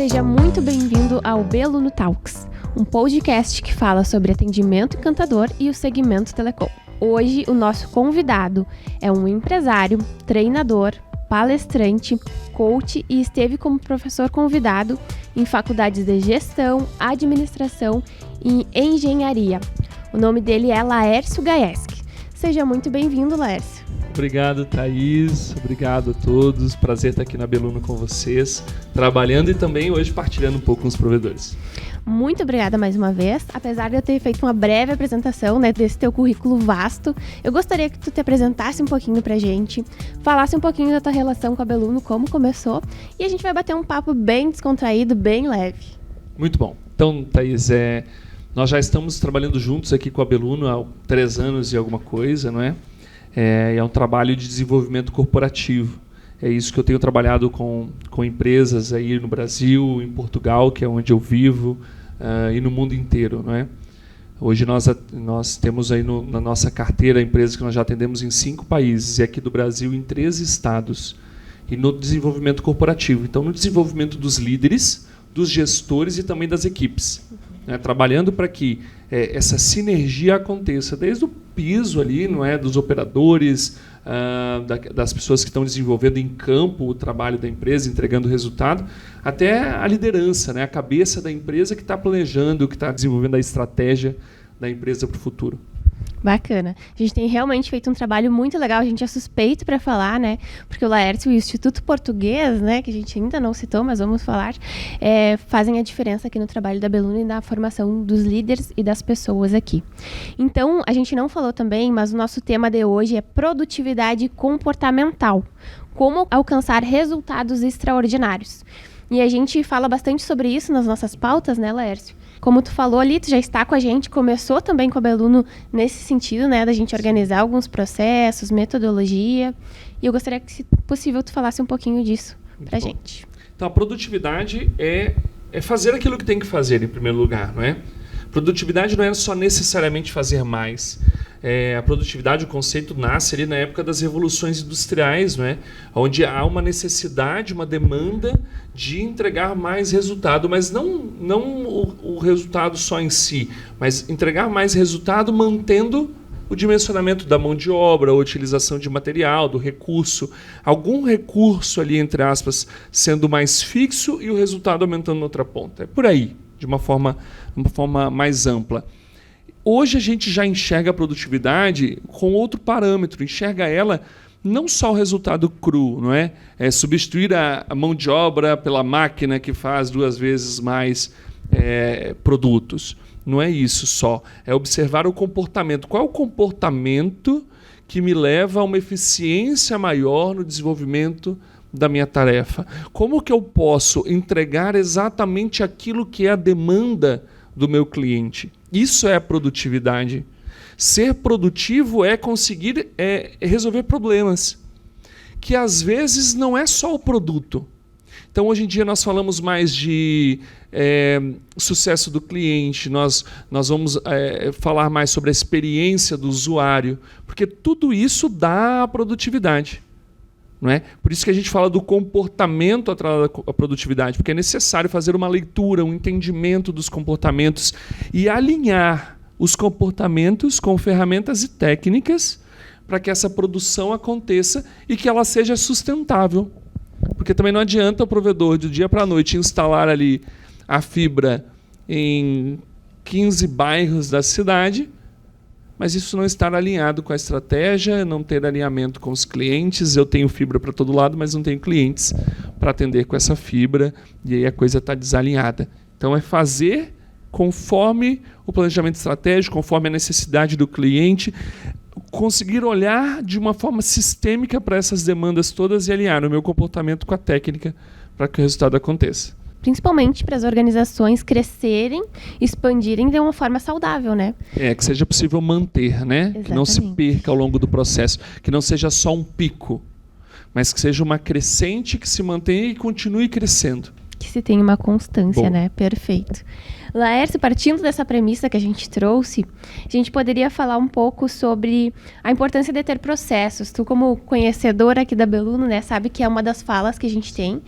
Seja muito bem-vindo ao Beluno Talks, um podcast que fala sobre atendimento encantador e o segmento telecom. Hoje, o nosso convidado é um empresário, treinador, palestrante, coach e esteve como professor convidado em faculdades de gestão, administração e engenharia. O nome dele é Laércio Gaeski. Seja muito bem-vindo, Laércio. Obrigado, Thaís. Obrigado a todos. Prazer estar aqui na Beluno com vocês, trabalhando e também hoje partilhando um pouco com os provedores. Muito obrigada mais uma vez. Apesar de eu ter feito uma breve apresentação, desse teu currículo vasto, eu gostaria que tu te apresentasse um pouquinho pra gente, falasse um pouquinho da tua relação com a Beluno, como começou, e a gente vai bater um papo bem descontraído, bem leve. Muito bom. Então, Thaís, nós já estamos trabalhando juntos aqui com a Beluno há 3 anos e alguma coisa, não é? É um trabalho de desenvolvimento corporativo. É isso que eu tenho trabalhado com empresas aí no Brasil, em Portugal, que é onde eu vivo, e no mundo inteiro, não é? Hoje nós temos aí na nossa carteira empresas que nós já atendemos em 5 países, e aqui do Brasil em 3 estados. E no desenvolvimento corporativo. Então, no desenvolvimento dos líderes, dos gestores e também das equipes. Trabalhando para que essa sinergia aconteça, desde o piso ali, não é, dos operadores, das pessoas que estão desenvolvendo em campo o trabalho da empresa, entregando resultado, até a liderança, né, a cabeça da empresa que está planejando, que está desenvolvendo a estratégia da empresa para o futuro. Bacana. A gente tem realmente feito um trabalho muito legal, a gente é suspeito para falar, né? Porque o Laércio e o Instituto Português, né, que a gente ainda não citou, mas vamos falar, fazem a diferença aqui no trabalho da Beluno e na formação dos líderes e das pessoas aqui. Então, a gente não falou também, mas o nosso tema de hoje é produtividade comportamental. Como alcançar resultados extraordinários. E a gente fala bastante sobre isso nas nossas pautas, né, Laércio? Como tu falou ali, tu já está com a gente, começou também com a Beluno nesse sentido, né, da gente organizar alguns processos, metodologia, e eu gostaria que, se possível, tu falasse um pouquinho disso pra gente. Então, a produtividade é fazer aquilo que tem que fazer, em primeiro lugar, não é? Produtividade não é só necessariamente fazer mais. A produtividade, o conceito nasce ali na época das revoluções industriais, não é? Onde há uma necessidade, uma demanda de entregar mais resultado, mas não o resultado só em si, mas entregar mais resultado mantendo o dimensionamento da mão de obra, a utilização de material, do recurso, algum recurso ali, entre aspas, sendo mais fixo e o resultado aumentando na outra ponta. É por aí, de uma forma mais ampla. Hoje a gente já enxerga a produtividade com outro parâmetro, enxerga ela não só o resultado cru, não é? Substituir a mão de obra pela máquina que faz 2 vezes mais produtos. Não é isso só, é observar o comportamento. Qual é o comportamento que me leva a uma eficiência maior no desenvolvimento da minha tarefa? Como que eu posso entregar exatamente aquilo que é a demanda do meu cliente? Isso é a produtividade. Ser produtivo é conseguir resolver problemas, que às vezes não é só o produto. Então, hoje em dia, nós falamos mais de sucesso do cliente, nós vamos falar mais sobre a experiência do usuário, porque tudo isso dá a produtividade. Não é? Por isso que a gente fala do comportamento atrelado à produtividade, porque é necessário fazer uma leitura, um entendimento dos comportamentos e alinhar os comportamentos com ferramentas e técnicas para que essa produção aconteça e que ela seja sustentável. Porque também não adianta o provedor, do dia para a noite, instalar ali a fibra em 15 bairros da cidade, mas isso não estar alinhado com a estratégia, não ter alinhamento com os clientes. Eu tenho fibra para todo lado, mas não tenho clientes para atender com essa fibra, e aí a coisa está desalinhada. Então, é fazer conforme o planejamento estratégico, conforme a necessidade do cliente, conseguir olhar de uma forma sistêmica para essas demandas todas e alinhar o meu comportamento com a técnica para que o resultado aconteça. Principalmente para as organizações crescerem, expandirem de uma forma saudável, né? Que seja possível manter, né? Exatamente. Que não se perca ao longo do processo, que não seja só um pico, mas que seja uma crescente que se mantenha e continue crescendo. Que se tenha uma constância, né? Perfeito. Laércio, partindo dessa premissa que a gente trouxe, a gente poderia falar um pouco sobre a importância de ter processos. Tu, como conhecedora aqui da Beluno, né, sabe que é uma das falas que a gente tem,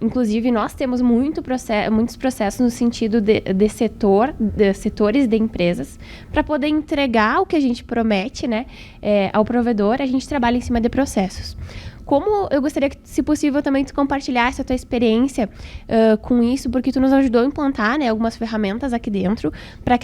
Inclusive, nós temos muitos processos no sentido de setores de empresas, para poder entregar o que a gente promete, né, ao provedor, a gente trabalha em cima de processos. Como eu gostaria que, se possível, também tu compartilhasse a tua experiência com isso, porque tu nos ajudou a implantar, né, algumas ferramentas aqui dentro para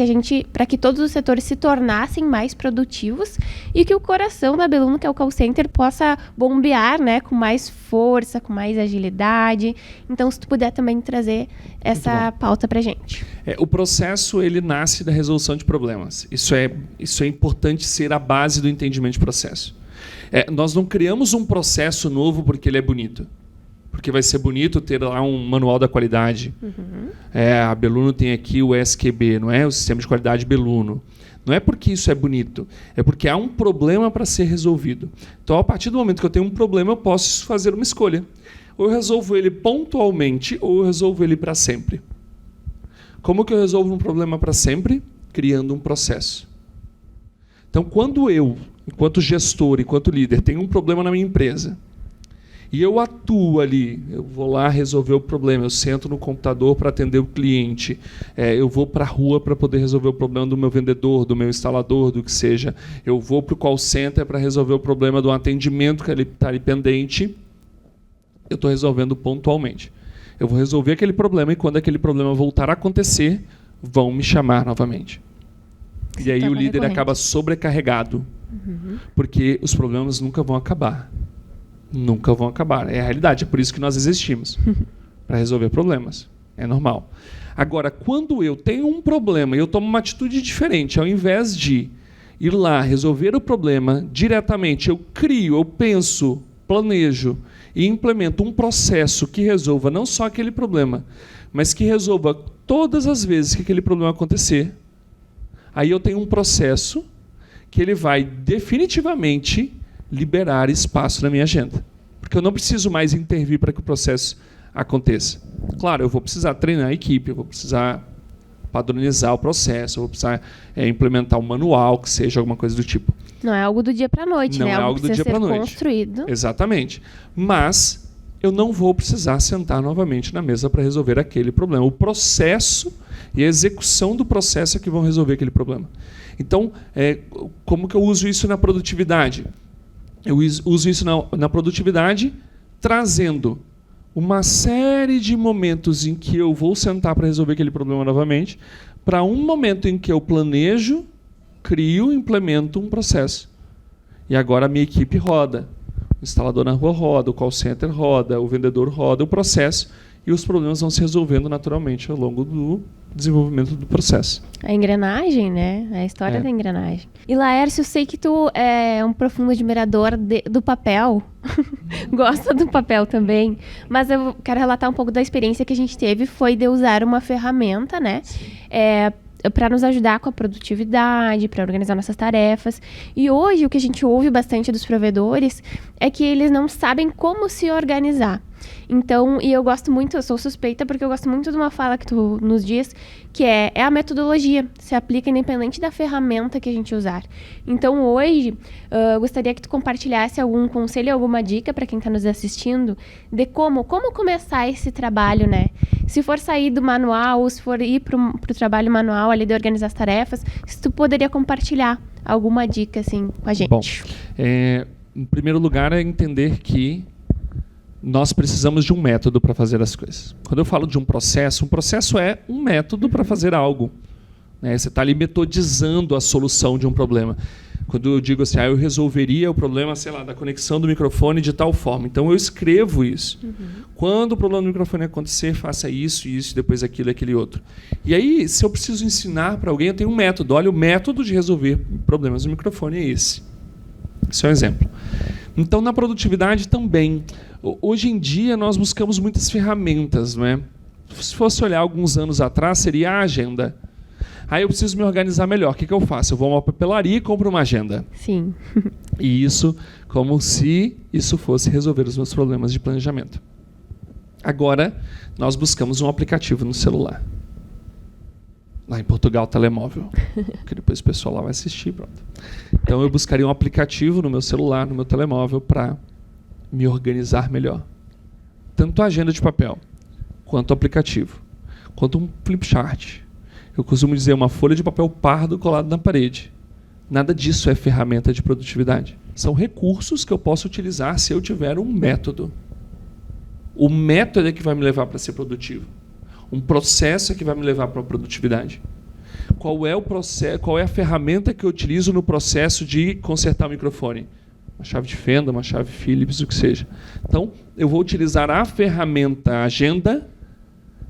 que todos os setores se tornassem mais produtivos e que o coração da Beluno, que é o call center, possa bombear, né, com mais força, com mais agilidade. Então, se tu puder também trazer essa pauta para a gente. O processo, ele nasce da resolução de problemas. Isso é importante ser a base do entendimento de processo. Nós não criamos um processo novo porque ele é bonito. Porque vai ser bonito ter lá um manual da qualidade. A Beluno tem aqui o SQB, não é? O Sistema de Qualidade Beluno. Não é porque isso é bonito, é porque há um problema para ser resolvido. Então, a partir do momento que eu tenho um problema, eu posso fazer uma escolha. Ou eu resolvo ele pontualmente, ou eu resolvo ele para sempre. Como que eu resolvo um problema para sempre? Criando um processo. Então, quando eu, enquanto gestor, enquanto líder, tenho um problema na minha empresa e eu atuo ali, eu vou lá resolver o problema, eu sento no computador para atender o cliente, eu vou para a rua para poder resolver o problema do meu vendedor, do meu instalador, do que seja, eu vou para o call center para resolver o problema do atendimento que está ali pendente, eu estou resolvendo pontualmente. Eu vou resolver aquele problema e quando aquele problema voltar a acontecer, vão me chamar novamente. E aí o líder acaba sobrecarregado, porque os problemas nunca vão acabar. Nunca vão acabar. É a realidade, é por isso que nós existimos, para resolver problemas. É normal. Agora, quando eu tenho um problema e eu tomo uma atitude diferente, ao invés de ir lá resolver o problema diretamente, eu crio, eu penso, planejo e implemento um processo que resolva não só aquele problema, mas que resolva todas as vezes que aquele problema acontecer. Aí eu tenho um processo que ele vai definitivamente liberar espaço na minha agenda. Porque eu não preciso mais intervir para que o processo aconteça. Claro, eu vou precisar treinar a equipe, eu vou precisar padronizar o processo, eu vou precisar implementar um manual, que seja alguma coisa do tipo. Não é algo do dia para a noite, não né? É algo do dia para a noite. Construído. Exatamente. Mas eu não vou precisar sentar novamente na mesa para resolver aquele problema. O processo e a execução do processo é que vão resolver aquele problema. Então, como que eu uso isso na produtividade? Eu uso isso na produtividade trazendo uma série de momentos em que eu vou sentar para resolver aquele problema novamente, para um momento em que eu planejo, crio, implemento um processo. E agora a minha equipe roda. O instalador na rua roda, o call center roda, o vendedor roda, o processo, e os problemas vão se resolvendo naturalmente ao longo do desenvolvimento do processo. A engrenagem, né? A história da engrenagem. E Laércio, eu sei que tu é um profundo admirador do papel. Gosta do papel também. Mas eu quero relatar um pouco da experiência que a gente teve, foi de usar uma ferramenta, né? Para nos ajudar com a produtividade, para organizar nossas tarefas. E hoje o que a gente ouve bastante dos provedores é que eles não sabem como se organizar. Então, e eu gosto muito, eu sou suspeita porque eu gosto muito de uma fala que tu nos diz, que é a metodologia, se aplica independente da ferramenta que a gente usar. Então, hoje, eu gostaria que tu compartilhasse algum conselho, alguma dica para quem está nos assistindo, de como começar esse trabalho, né? Se for sair do manual, ou se for ir para o trabalho manual ali de organizar as tarefas, se tu poderia compartilhar alguma dica assim com a gente. Bom, em primeiro lugar é entender que nós precisamos de um método para fazer as coisas. Quando eu falo de um processo é um método para fazer algo. Você está ali metodizando a solução de um problema. Quando eu digo assim, eu resolveria o problema, sei lá, da conexão do microfone de tal forma. Então eu escrevo isso. Quando o problema do microfone acontecer, faça isso, depois aquilo e aquele outro. E aí, se eu preciso ensinar para alguém, eu tenho um método. Olha, o método de resolver problemas do microfone é esse. Esse é um exemplo. Então, na produtividade também. Hoje em dia, nós buscamos muitas ferramentas, não é? Se fosse olhar alguns anos atrás, seria a agenda. Aí eu preciso me organizar melhor. O que eu faço? Eu vou a uma papelaria e compro uma agenda. Sim. E isso, como se isso fosse resolver os meus problemas de planejamento. Agora, nós buscamos um aplicativo no celular. Lá em Portugal, telemóvel. Que depois o pessoal lá vai assistir, pronto. Então eu buscaria um aplicativo no meu celular, no meu telemóvel, para me organizar melhor. tanto a agenda de papel, quanto o aplicativo, quanto um flipchart. Eu costumo dizer uma folha de papel pardo colado na parede. Nada disso é ferramenta de produtividade. São recursos que eu posso utilizar se eu tiver um método. O método é que vai me levar para ser produtivo. Um processo é que vai me levar para a produtividade. Qual é o processo? Qual é a ferramenta que eu utilizo no processo de consertar o microfone? Uma chave de fenda, uma chave Phillips, o que seja. Então, eu vou utilizar a ferramenta agenda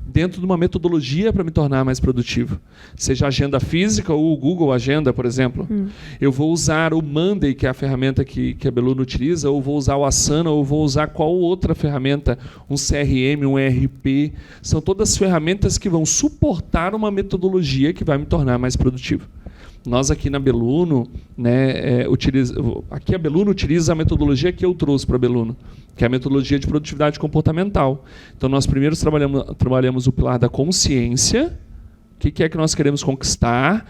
dentro de uma metodologia para me tornar mais produtivo. Seja agenda física ou o Google Agenda, por exemplo. Eu vou usar o Monday, que é a ferramenta que a Beluno utiliza, ou vou usar o Asana, ou vou usar qual outra ferramenta, um CRM, um ERP. São todas ferramentas que vão suportar uma metodologia que vai me tornar mais produtivo. Nós aqui na Beluno, né, aqui a Beluno utiliza a metodologia que eu trouxe para a Beluno, que é a metodologia de produtividade comportamental. Então, nós primeiro trabalhamos o pilar da consciência, o que é que nós queremos conquistar,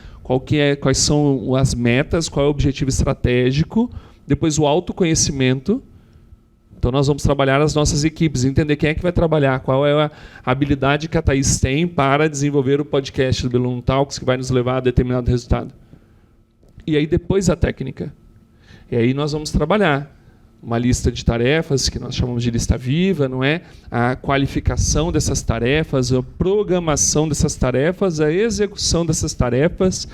quais são as metas, qual é o objetivo estratégico, depois o autoconhecimento. Então, nós vamos trabalhar as nossas equipes, entender quem é que vai trabalhar, qual é a habilidade que a Thaís tem para desenvolver o podcast do Beluno Talks, que vai nos levar a determinado resultado. E aí, depois, a técnica. E aí, nós vamos trabalhar uma lista de tarefas, que nós chamamos de lista viva, não é? A qualificação dessas tarefas, a programação dessas tarefas, a execução dessas tarefas,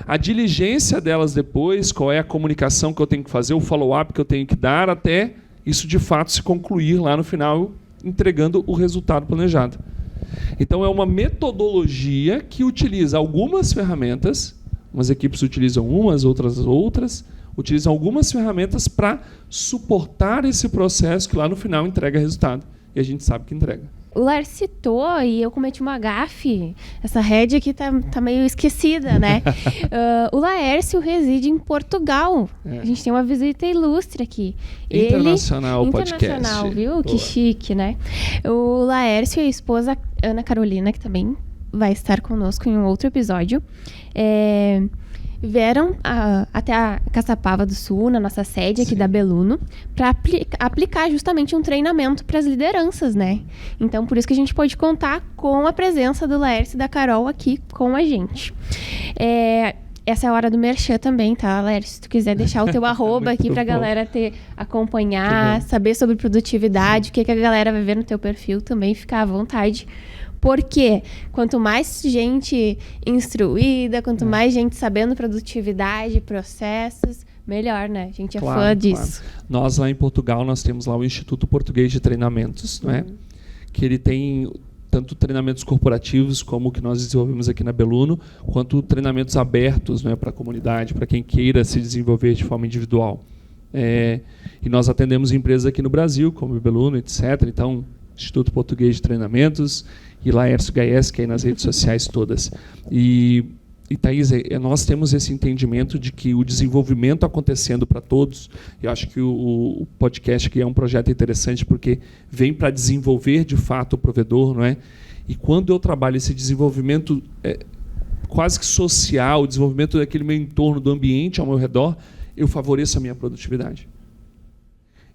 a diligência delas depois, qual é a comunicação que eu tenho que fazer, o follow-up que eu tenho que dar até isso de fato se concluir lá no final, entregando o resultado planejado. Então é uma metodologia que utiliza algumas ferramentas, umas equipes utilizam umas, outras, utilizam algumas ferramentas para suportar esse processo que lá no final entrega resultado. E a gente sabe que entrega. O Laércio citou, e eu cometi uma gafe, essa rede aqui tá meio esquecida, né? O Laércio reside em Portugal. A gente tem uma visita ilustre aqui. Internacional podcast. Internacional, viu? Boa. Que chique, né? O Laércio e a esposa Ana Carolina, que também vai estar conosco em um outro episódio, vieram até a Caçapava do Sul, na nossa sede aqui da Beluno, para aplicar justamente um treinamento para as lideranças, né? Então, por isso que a gente pode contar com a presença do Laércio e da Carol aqui com a gente. Essa é a hora do merchan também, tá, Laércio? Se tu quiser deixar o teu arroba aqui para a galera acompanhar, saber sobre produtividade, o que a galera vai ver no teu perfil também, ficar à vontade. Porque quanto mais gente instruída, quanto mais gente sabendo produtividade, processos, melhor, né? A gente é fã disso. Claro. Nós lá em Portugal, nós temos lá o Instituto Português de Treinamentos, não é? Que ele tem tanto treinamentos corporativos, como o que nós desenvolvemos aqui na Beluno, quanto treinamentos abertos, não é, para a comunidade, para quem queira se desenvolver de forma individual. E nós atendemos empresas aqui no Brasil, como a Beluno, etc. Então, Instituto Português de Treinamentos e Laércio Gaes, que é aí nas redes sociais todas. E Thaís, nós temos esse entendimento de que o desenvolvimento acontecendo para todos, eu acho que o podcast aqui é um projeto interessante porque vem para desenvolver de fato o provedor, não é? E quando eu trabalho esse desenvolvimento quase que social, o desenvolvimento daquele meu entorno, do ambiente ao meu redor, eu favoreço a minha produtividade.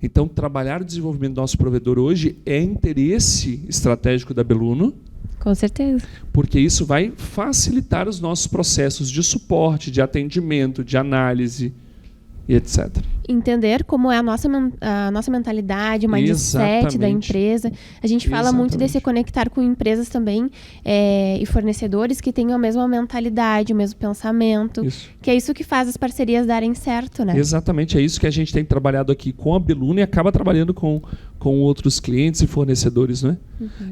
Então, trabalhar o desenvolvimento do nosso provedor hoje é interesse estratégico da Beluno. Com certeza. Porque isso vai facilitar os nossos processos de suporte, de atendimento, de análise e etc. Entender como é a nossa mentalidade, o mindset da empresa. A gente fala muito desse conectar com empresas também e fornecedores que tenham a mesma mentalidade, o mesmo pensamento. Isso. Que é isso que faz as parcerias darem certo, né? Exatamente, é isso que a gente tem trabalhado aqui com a Beluno e acaba trabalhando com outros clientes e fornecedores, né?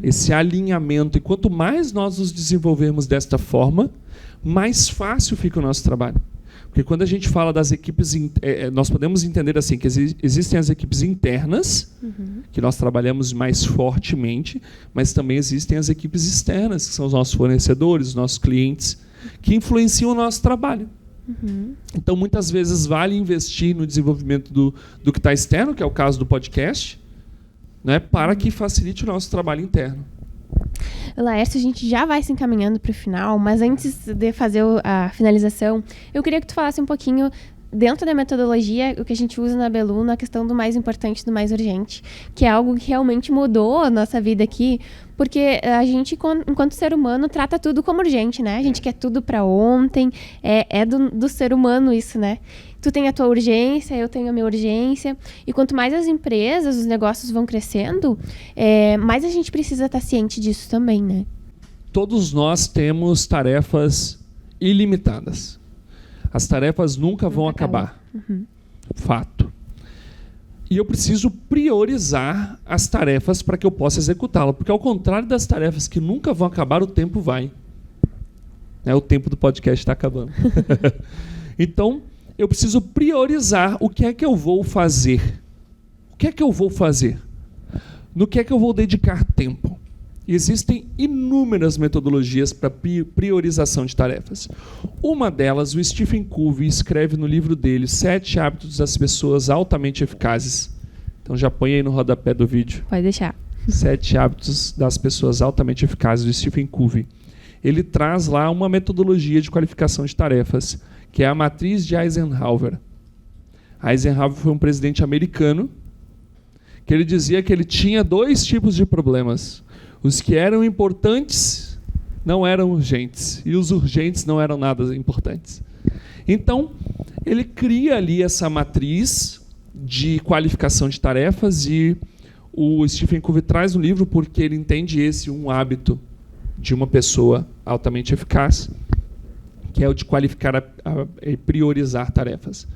Esse alinhamento. E quanto mais nós nos desenvolvermos desta forma, mais fácil fica o nosso trabalho. Porque quando a gente fala das equipes, nós podemos entender assim que existem as equipes internas, que nós trabalhamos mais fortemente, mas também existem as equipes externas, que são os nossos fornecedores, os nossos clientes, que influenciam o nosso trabalho. Então, muitas vezes, vale investir no desenvolvimento do que está externo, que é o caso do podcast, né, para que facilite o nosso trabalho interno. Laércio, a gente já vai se encaminhando para o final, mas antes de fazer a finalização, eu queria que tu falasse um pouquinho dentro da metodologia, o que a gente usa na Beluno, a questão do mais importante, do mais urgente, que é algo que realmente mudou a nossa vida aqui, porque a gente, enquanto ser humano, trata tudo como urgente, né? A gente quer tudo para ontem, é do ser humano isso, né? Tu tem a tua urgência, eu tenho a minha urgência, e quanto mais as empresas, os negócios vão crescendo, mais a gente precisa estar ciente disso também, né? Todos nós temos tarefas ilimitadas. As tarefas nunca vão acabar. Uhum. Fato. E eu preciso priorizar as tarefas para que eu possa executá-las. Porque ao contrário das tarefas que nunca vão acabar, o tempo vai. O tempo do podcast está acabando. Então, eu preciso priorizar o que é que eu vou fazer. O que é que eu vou fazer? No que é que eu vou dedicar tempo? Existem inúmeras metodologias para priorização de tarefas. Uma delas, o Stephen Covey escreve no livro dele 7 hábitos das pessoas altamente eficazes. Então já põe aí no rodapé do vídeo. Pode deixar. 7 hábitos das pessoas altamente eficazes, do Stephen Covey. Ele traz lá uma metodologia de qualificação de tarefas, que é a matriz de Eisenhower. Eisenhower foi um presidente americano que ele dizia que ele tinha 2 tipos de problemas. Os que eram importantes não eram urgentes, e os urgentes não eram nada importantes. Então, ele cria ali essa matriz de qualificação de tarefas, e o Stephen Covey traz no livro porque ele entende esse um hábito de uma pessoa altamente eficaz, que é o de qualificar e priorizar tarefas.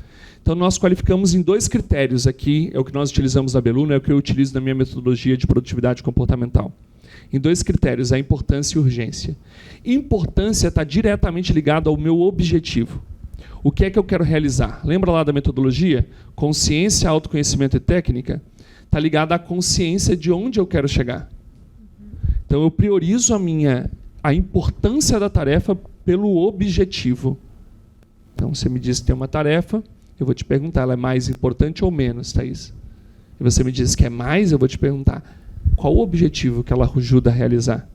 Então, nós qualificamos em 2 critérios aqui, é o que nós utilizamos na Beluno, é o que eu utilizo na minha metodologia de produtividade comportamental. Em 2 critérios, a importância e a urgência. Importância está diretamente ligada ao meu objetivo. O que é que eu quero realizar? Lembra lá da metodologia? Consciência, autoconhecimento e técnica? Está ligada à consciência de onde eu quero chegar. Então, eu priorizo a importância da tarefa pelo objetivo. Então, você me diz que tem uma tarefa, eu vou te perguntar, ela é mais importante ou menos, Thaís? E você me diz que é mais, eu vou te perguntar, qual o objetivo que ela ajuda a realizar?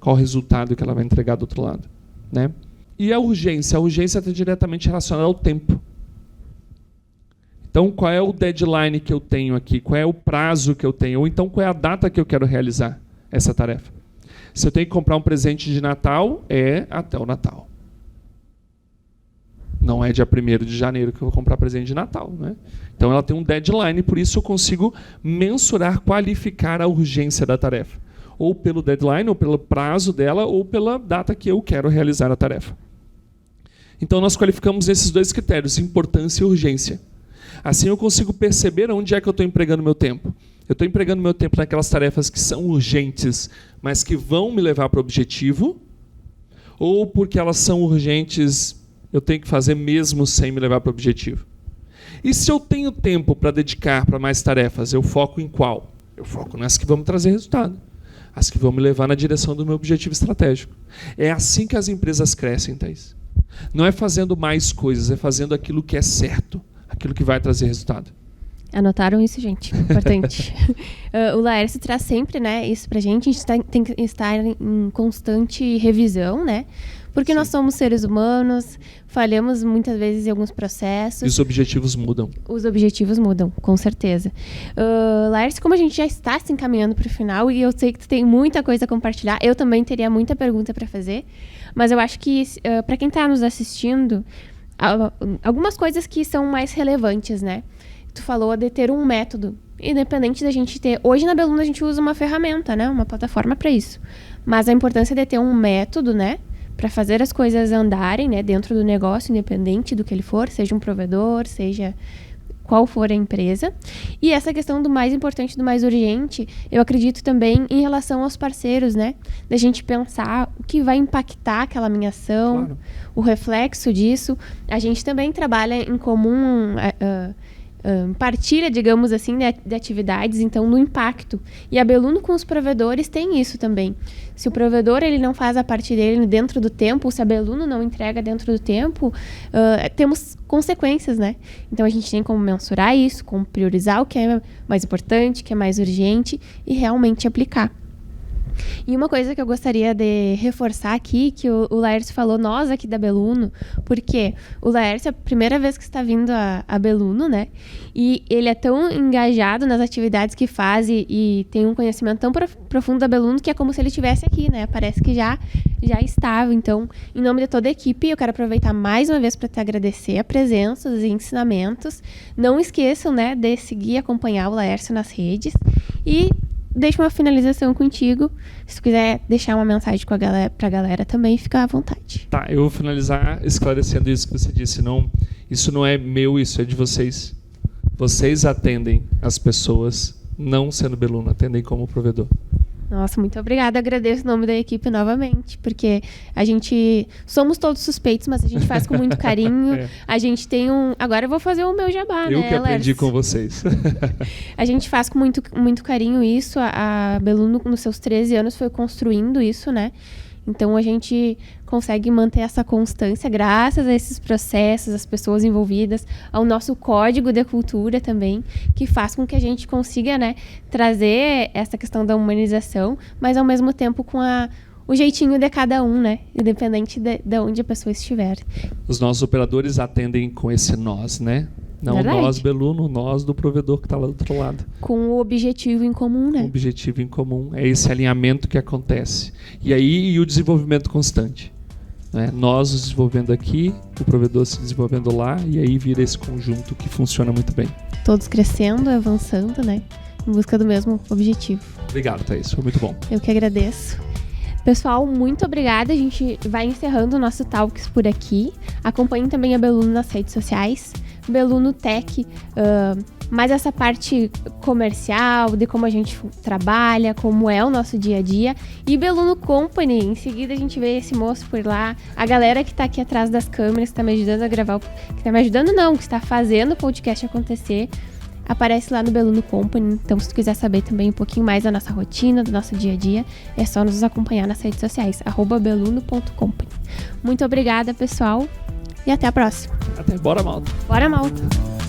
Qual o resultado que ela vai entregar do outro lado? Né? E a urgência? A urgência está diretamente relacionada ao tempo. Então, qual é o deadline que eu tenho aqui? Qual é o prazo que eu tenho? Ou então, qual é a data que eu quero realizar essa tarefa? Se eu tenho que comprar um presente de Natal, é até o Natal. Não é dia 1º de janeiro que eu vou comprar presente de Natal, né? Então ela tem um deadline, por isso eu consigo mensurar, qualificar a urgência da tarefa. Ou pelo deadline, ou pelo prazo dela, ou pela data que eu quero realizar a tarefa. Então nós qualificamos esses 2 critérios, importância e urgência. Assim eu consigo perceber onde é que eu estou empregando meu tempo. Eu estou empregando meu tempo naquelas tarefas que são urgentes, mas que vão me levar para o objetivo, ou porque elas são urgentes, eu tenho que fazer mesmo sem me levar para o objetivo. E se eu tenho tempo para dedicar para mais tarefas, eu foco em qual? Eu foco nas que vão me trazer resultado. As que vão me levar na direção do meu objetivo estratégico. É assim que as empresas crescem, Thaís. Não é fazendo mais coisas, é fazendo aquilo que é certo, aquilo que vai trazer resultado. Anotaram isso, gente? Importante. O Laércio traz sempre, né, isso pra gente. A gente tem que estar em constante revisão, né? Porque nós somos seres humanos, falhamos muitas vezes em alguns processos. E os objetivos mudam. Os objetivos mudam, com certeza. Laércio, como a gente já está se encaminhando para o final, e eu sei que tu tem muita coisa a compartilhar, eu também teria muita pergunta para fazer, mas eu acho que, para quem está nos assistindo, algumas coisas que são mais relevantes, né? Tu falou de ter um método, independente da gente ter... Hoje na Beluno a gente usa uma ferramenta, né? Uma plataforma para isso. Mas a importância de ter um método, né? Para fazer as coisas andarem, né? Dentro do negócio, independente do que ele for, seja um provedor, seja qual for a empresa. E essa questão do mais importante, do mais urgente, eu acredito também em relação aos parceiros, né? Da gente pensar o que vai impactar aquela minha ação, claro. O reflexo disso. A gente também trabalha em comum... partilha, digamos assim, de atividades, então, no impacto. E a Beluno com os provedores tem isso também. Se o provedor ele não faz a parte dele dentro do tempo, ou se a Beluno não entrega dentro do tempo, temos consequências, né? Então, a gente tem como mensurar isso, como priorizar o que é mais importante, o que é mais urgente e realmente aplicar. E uma coisa que eu gostaria de reforçar aqui, que o Laércio falou, nós aqui da Beluno, porque o Laércio é a primeira vez que está vindo a Beluno, né? E ele é tão engajado nas atividades que faz e tem um conhecimento tão profundo da Beluno que é como se ele estivesse aqui, né? Parece que já estava. Então, em nome de toda a equipe, eu quero aproveitar mais uma vez para te agradecer a presença, os ensinamentos. Não esqueçam, né, de seguir e acompanhar o Laércio nas redes. E deixo uma finalização contigo. Se tu quiser deixar uma mensagem pra galera também, fica à vontade. Tá, eu vou finalizar esclarecendo isso que você disse. Não, isso não é meu, isso é de vocês. Vocês atendem as pessoas, não sendo Beluno, atendem como provedor. Nossa, muito obrigada. Agradeço o nome da equipe novamente, porque a gente... Somos todos suspeitos, mas a gente faz com muito carinho. A gente tem um... Agora eu vou fazer o meu jabá, né, Eu que aprendi Laércio? com vocês. A gente faz com muito, muito carinho isso. A Beluno, nos seus 13 anos, foi construindo isso, né? Então, a gente consegue manter essa constância graças a esses processos, as pessoas envolvidas, ao nosso código de cultura também, que faz com que a gente consiga, né, trazer essa questão da humanização, mas ao mesmo tempo com o jeitinho de cada um, né, independente de onde a pessoa estiver. Os nossos operadores atendem com esse nós, né? Não Verdade. Nós Beluno, nós do provedor que está lá do outro lado. Com o objetivo em comum, né? Com o objetivo em comum. É esse alinhamento que acontece. E o desenvolvimento constante. Né? Nós nos desenvolvendo aqui, o provedor se desenvolvendo lá, e aí vira esse conjunto que funciona muito bem. Todos crescendo, avançando, né? Em busca do mesmo objetivo. Obrigado, Thaís. Foi muito bom. Eu que agradeço. Pessoal, muito obrigada. A gente vai encerrando o nosso Talks por aqui. Acompanhem também a Beluno nas redes sociais. Beluno Tech, mais essa parte comercial, de como a gente trabalha, como é o nosso dia a dia. E Beluno Company, em seguida a gente vê esse moço por lá. A galera que tá aqui atrás das câmeras, que tá me ajudando a gravar, que tá me ajudando não, que está fazendo o podcast acontecer, aparece lá no Beluno Company. Então, se tu quiser saber também um pouquinho mais da nossa rotina, do nosso dia a dia, é só nos acompanhar nas redes sociais, @beluno.company. Muito obrigada, pessoal, e até a próxima. Até, bora, malta. Bora, malta!